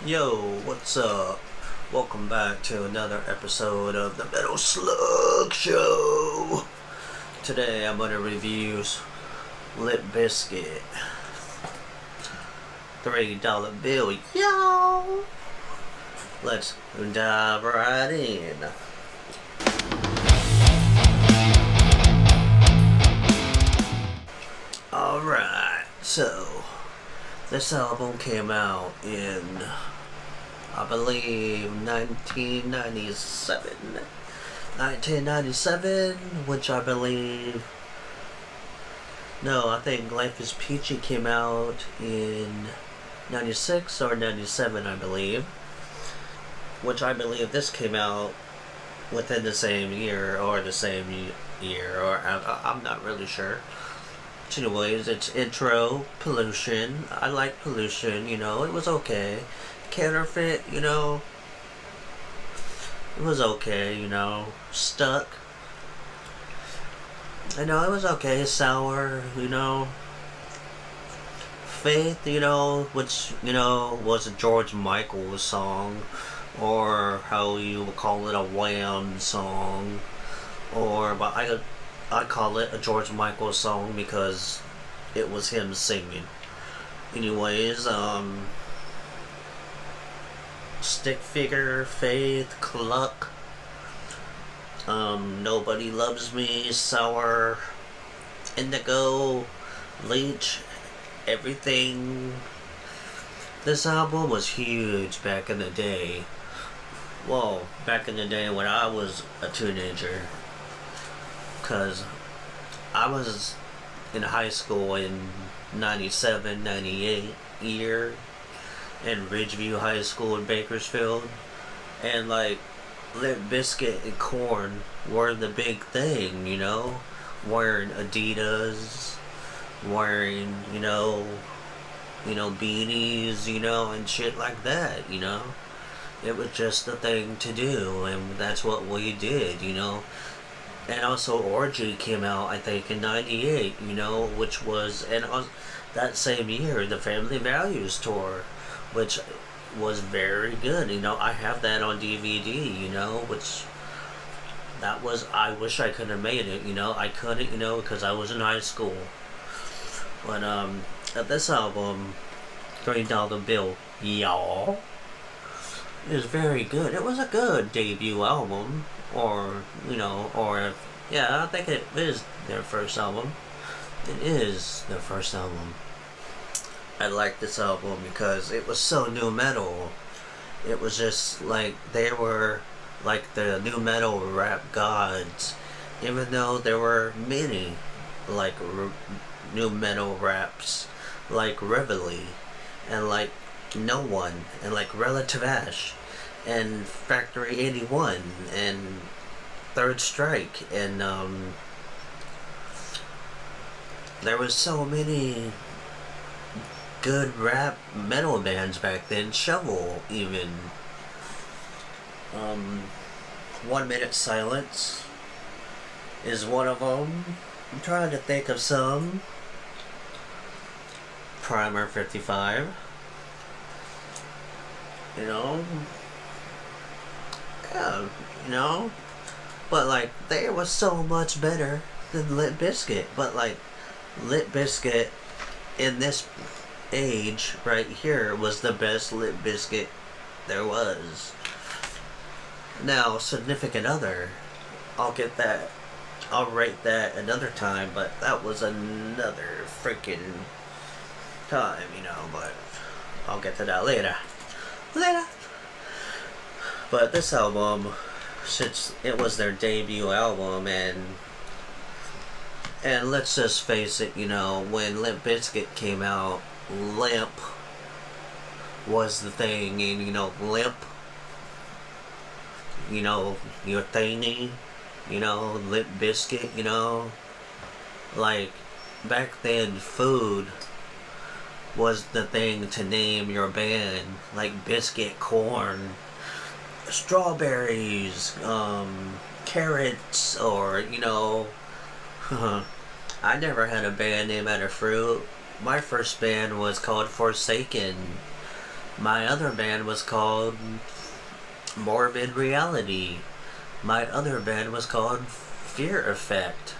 Yo, what's up? Welcome back to another episode of the Metal Slug Show. Today I'm gonna review Limp Bizkit $3 bill. Yo! Let's dive right in. Alright, so this album came out in, I believe, 1997, which I believe, no, I think Life is Peachy came out in 96 or 97, I believe, which I believe this came out within the same year, or I'm not really sure. Anyways, it's intro, Pollution. I like Pollution, it was okay. Counterfeit, it was okay, Stuck. It was okay. Sour, Faith, which, was a George Michael song, or how you would call it, a Wham song, but I call it a George Michael song because it was him singing. Anyways, Stick Figure, Faith, Cluck, Nobody Loves Me, Sour, Indigo, Leech, Everything. This album was huge back in the day. Well, back in the day when I was a teenager. Because I was in high school in 97, 98 year in Ridgeview High School in Bakersfield, and Limp Bizkit and Korn were the big thing, wearing Adidas, wearing, beanies, and shit like that, It was just a thing to do, and that's what we did, And also Orgy came out, I think, in 98, which was, and that same year, the Family Values Tour, which was very good, I have that on DVD, which, that was, I wish I could have made it, I couldn't, because I was in high school. But, this album, $3 bill, y'all, is very good. It was a good debut album. Yeah, I think it is their first album. It is their first album. I like this album because it was so new metal. It was just like they were like the new metal rap gods, even though there were many new metal raps like Reveille and like No One and like Relative Ash and Factory 81 and Third Strike, and there was so many good rap metal bands back then. Shovel, even. 1 Minute Silence is one of them. I'm trying to think of some. Primer 55. Yeah, but they was so much better than Limp Bizkit. But Limp Bizkit in this age right here was the best Limp Bizkit there was. Now, Significant Other, I'll rate that another time, but that was another freaking time, but I'll get to that later. But this album, since it was their debut album, and let's just face it, when Limp Bizkit came out, Limp was the thing, and Limp, your thingy, Limp Bizkit, back then, food was the thing to name your band, like biscuit, corn, strawberries, carrots, or, I never had a band name out of fruit. My first band was called Forsaken. My other band was called Morbid Reality. My other band was called Fear Effect.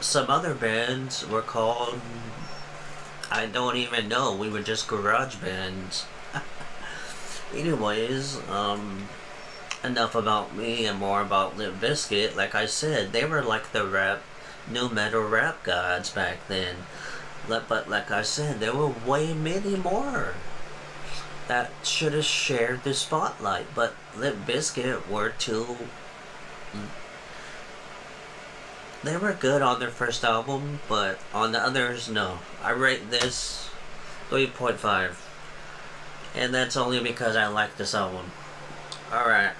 Some other bands were called, I don't even know. We were just garage bands. Anyways, enough about me and more about Limp Bizkit. Like I said, they were like the new metal rap gods back then. But like I said, there were way many more that should have shared the spotlight. But Limp Bizkit were too. They were good on their first album, but on the others, no. I rate this 3.5. And that's only because I like this album. Alright.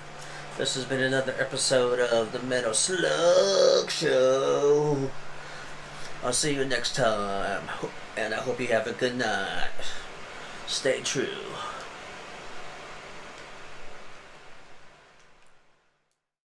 This has been another episode of the Metal Slug Show. I'll see you next time. And I hope you have a good night. Stay true.